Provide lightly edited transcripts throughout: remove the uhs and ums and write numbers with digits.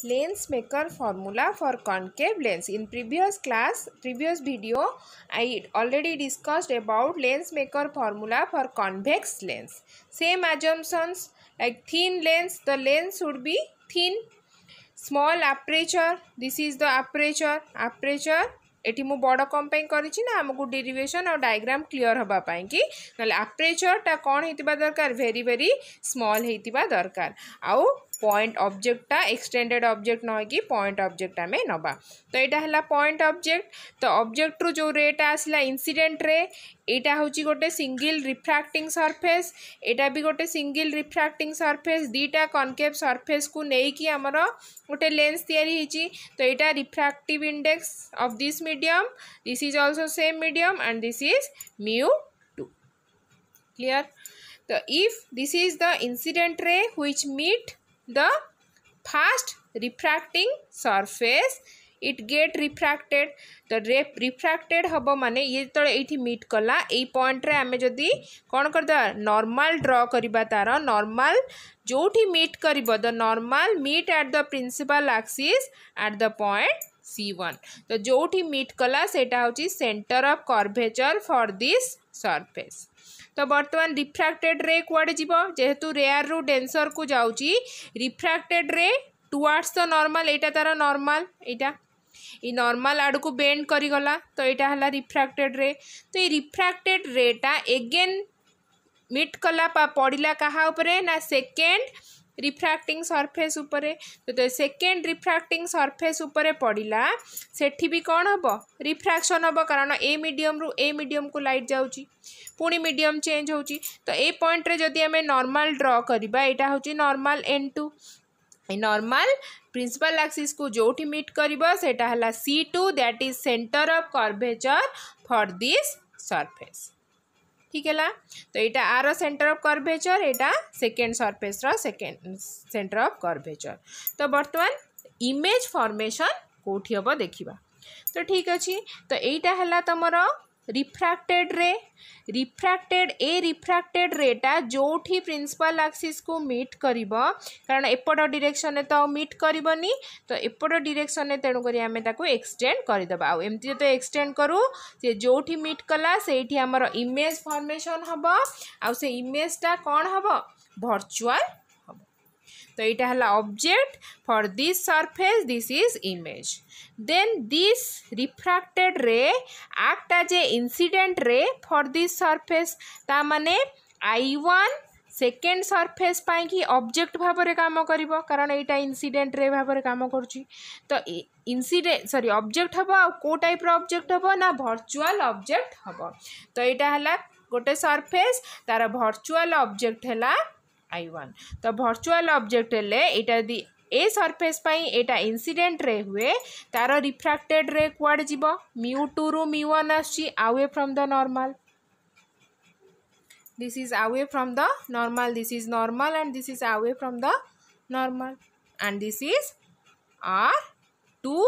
lens maker formula for concave lens. In previous video, I already discussed about lens maker formula for convex lens. Same assumptions, like thin lens, the lens should be thin. Small aperture, this is the aperture eighty मु बड़ कम करिछि ना हमको derivation और diagram clear हबा पाई कि नले aperture टा कौन हेतिबा दरकार वेरी वेरी स्मॉल हेतिबा दरकार आउ पॉइंट ऑब्जेक्ट टा एक्सटेंडेड ऑब्जेक्ट न कि पॉइंट ऑब्जेक्ट आमे नबा तो एटा हला पॉइंट ऑब्जेक्ट तो ऑब्जेक्ट रु जो रेटा आसला इंसिडेंट रे एटा होची गोटे सिंगल रिफ्रैक्टिंग सरफेस एटा भी गोटे सिंगल रिफ्रैक्टिंग सरफेस दीटा कॉनकेव सरफेस को नै कि हमर गोटे लेंस तयारी हिची तो एटा refractive index of this medium, this is also same medium and this is mu2. Clear? So if this is the incident ray which meet the fast refracting surface, it get refracted. तो refracted हबो माने ये तो एठी meet कला ए point रे आमे जदी कोन करदा नॉर्मल ड्रॉ करिबा तार नॉर्मल जोठी मीट करिबो the normal meet at the principal axis at the point C1 तो जोठी मीट कला सेटा होची centre of curvature for this surface तो बर्तमान रिफ्रैक्टेड रे कुआडे जीवो जेहेतु रेयर रु डेंसर को जाउची रिफ्रैक्टेड रे टुवर्ड्स द नॉर्मल एटा तार नॉर्मल एटा ई नॉर्मल आड़ को बेंड करी गला तो एटा हला रिफ्रैक्टेड रे तो ये रिफ्रैक्टेड रेटा एगेन मीट कला पड़िला कहा उपरे ना सेकेंड रिफ्रैक्टिंग सरफेस उपरे तो सेकेंड रिफ्रैक्टिंग सरफेस उपरे पड़िला सेठी भी कौन हम रिफ्रैक्शन हम कारण ए मीडियम रु ए मीडियम को लाइट जाउची पुणी मीडियम चेंज होची तो ए पॉइंट रे जदी हमें नॉर्मल ड्रॉ करबा एटा होची नॉर्मल N2 ए नॉर्मल प्रिंसिपल एक्सिस को जोठी मीट करबा सेटा हला C2 that is centre of curvature for this surface ठीक है तो यहाँ आर सेंटर ऑफ कर्वेचर यहाँ second surface second centre of curvature तो बर्तमान इमेज फॉर्मेशन कोठी हम देखा तो ठीक अच्छे तो यहाँ है तुमर रिफ्रैक्टेड रे रिफ्रैक्टेड रेटा जोठी प्रिंसिपल एक्सिस को मीट करिबो कारण एपट डायरेक्शन तो मीट करबनी तो एपट डायरेक्शन तेणुक आम एक्सटेंड करदेबा आ एमती तो एक्सटेंड करूँ से जोठी मीट कला से आमर इमेज फॉर्मेशन हम आ से इमेजटा कौन हम वर्चुअल तो यहाँ है object for this surface this is image then this refracted ray act as a incident ray for this surface ता माने I1 सेकेंड सरफेस पाई कि ऑब्जेक्ट भाव रे काम करिवो कारण एटा इंसिडेंट रे भाव रे काम करूची तो इंसिडेंट सॉरी ऑब्जेक्ट हबो आ को टाइप रो ऑब्जेक्ट हबो ना वर्चुअल ऑब्जेक्ट हबो तो एटा हला गोटे सरफेस तार वर्चुअल ऑब्जेक्ट हला I1 तो वर्चुअल ऑब्जेक्ट हेले एटा दी a surface pi Etah incident ray हुए तार रिफ्रैक्टेड रे कुआडे जीवो mu2 रु mu1 आसी away from the normal this is away from the normal this is normal and this is away from the normal and this is R2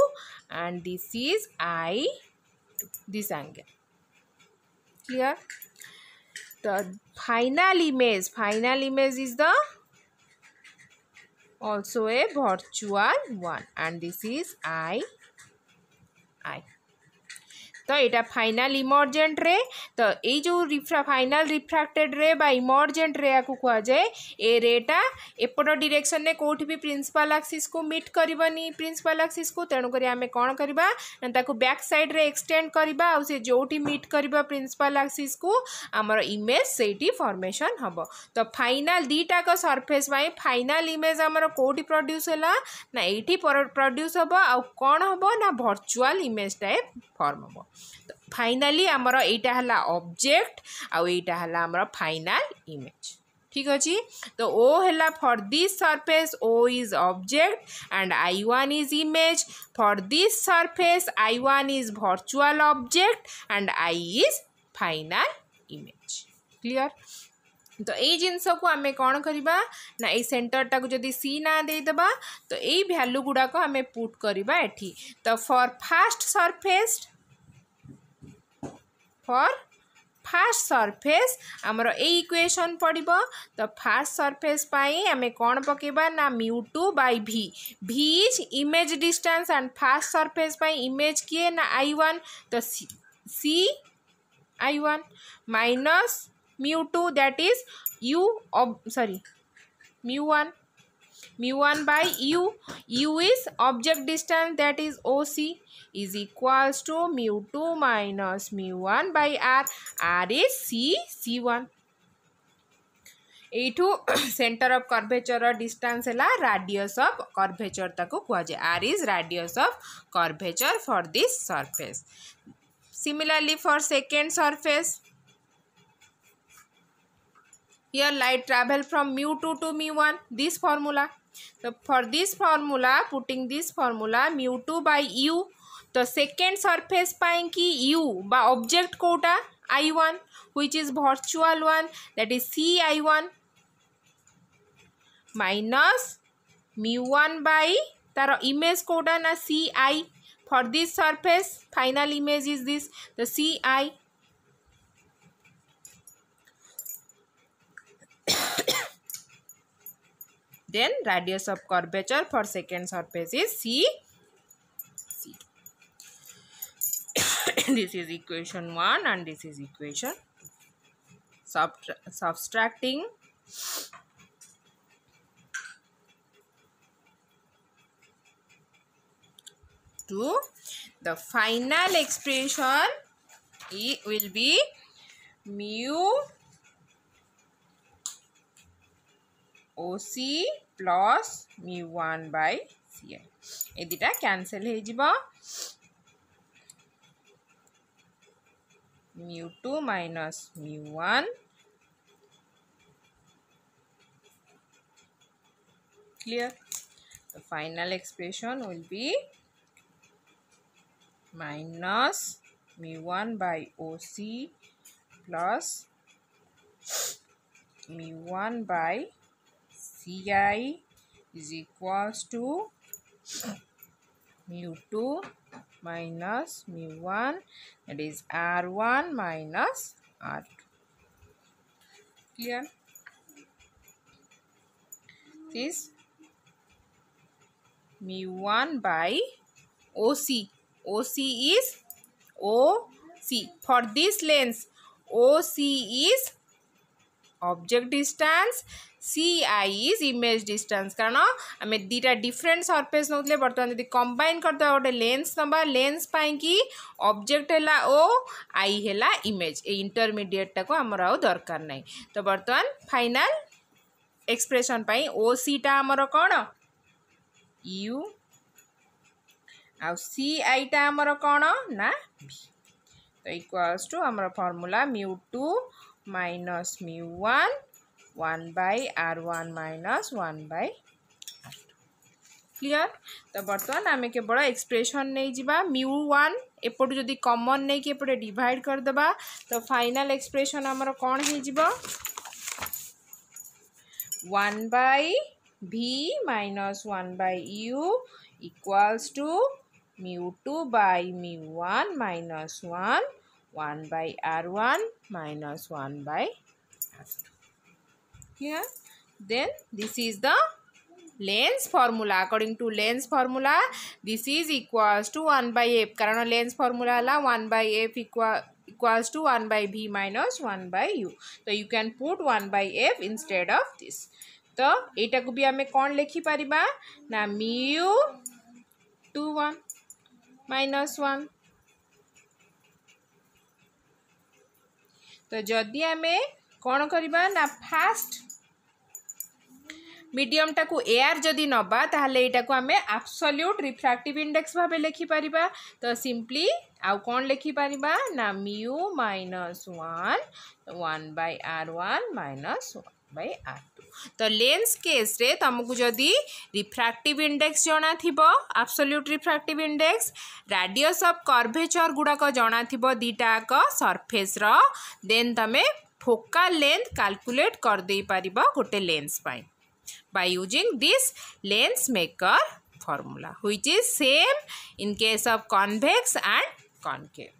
and this is I2 this angle clear the final image is the also a virtual one and this is I तो यहाँ final emergent रे तो ये जो final refracted रे बा emergent रे को कह जाए ए रेटा एपट डायरेक्शन ने कोठी भी प्रिंसिपल एक्सिस को मीट करबनी प्रिंसिपल एक्सिस को तेणुक आम कौन करबा ताको बैक साइड रे एक्सटेंड करबा आ से जोटी मीट करबा प्रिंसिपल एक्सिस को आमर इमेज सेठी फॉर्मेशन हबो तो फाइनल दीटा को सरफेस बाई फाइनल इमेज आमर कोठी प्रोड्यूस हैला ना एठी प्रोड्यूस हबो आ कौन हबो ना वर्चुअल इमेज टाइप फॉर्म हबो तो फाइनाली आमर एटा हला ऑब्जेक्ट आउ एटा हला आमर फाइनल इमेज ठीक अच्छे तो ओ हला for this surface O is object and I1 is image for this surface I1 is virtual object and I is final image clear तो ये जिनस को आम कौन करवा ना ये सेंटरटा को जदि सी ना देदेबा तो ये भैल्यू गुड़ाक आम पुट करवा एठी तो फॉर फास्ट सरफेस आमर ए इक्वेशन पड़िबो तो फास्ट सरफेस पाई आमे कोन पकेबा ना μ2/v v is image distance and first surface पाई इमेज किए ना I1 तो c I1 minus μ2 that is μ1 by u is object distance that is OC is equals to μ2 minus μ1 by r is c1 एठू centre of curvature distance है radius of curvature ताको कुआ जाए r is radius of curvature for this surface. Similarly for second surface, here light travel from μ2 to μ1, this formula. So for this formula, putting this formula μ2 by u, तो second surface पाएं कि u बा object Kota I1 which is virtual one, that is ci1 minus μ1 by तार image Kota ना ci. For this surface final image is this, the ci. Then radius of curvature for second surface is c. This is equation 1 and this is equation subtracting to the final expression will be mu OC plus μ1 by ci. ए दुटा cancel हो जिबा μ2 minus μ1 clear. The final expression will be minus μ1 by OC plus μ1 by ci is equals to μ2 minus μ1, that is r1 minus r2. Clear? This μ1 by OC. OC is OC. For this lens, OC is object distance, CI is image distance. कारण आम दीटा different surface नौले बर्तमान यदि combine करते गोटे lens नवा lens पाई कि object है ओ आई है इमेज ए इंटरमीडिएट टाको आमर आ दरकार नहीं. तो बर्तमान फाइनल एक्सप्रेशन पाई OC टा आमर कौन U आ CI टा आमर कौन ना V. तो इक्वल्स टू आमर formula μ2 minus μ1 1 by r1 minus 1 by r2. Clear. तो बर्तमान आम केवल एक्सप्रेशन नहीं जावा μ1 एपट जदि कॉमन नहीं कि एपटे डिवाइड कर देबा तो फाइनल एक्सप्रेशन आमर कौन हो जिवो 1 by v minus 1 by u equals to μ2 by μ1 minus 1 by r1 minus 1 by r2. Here, then this is the lens formula. According to lens formula, this is equals to 1 by f. कारण lens formula La 1 by f equals to 1 by v minus 1 by u. So you can put 1 by f instead of this. तो एटा को भी आमे कौन लिखी परिबा ना mu 2 1 minus 1. तो जदि आमे कौन करबा ना फास्ट मीडियम टाकू एयर जदि नबा ताहले एटा को आमे एब्सोल्यूट रिफ्रैक्टिव इंडेक्स भाबे लिखि परिबा. तो सिंपली आउ कौन लिखि परिबा ना mu minus 1 by r1 minus 1 by r2. तो लेंस केस रे तुमको जदि रिफ्रैक्टिव इंडेक्स जना थिबो absolute refractive index radius of curvature गुड़ाक जना थिबो दीटाक सरफेस रो देन तमे फोकल लेंथ कैलकुलेट कर दे परिबो गोटे लेंस पाई by using this lens maker formula which is same in case of convex and concave.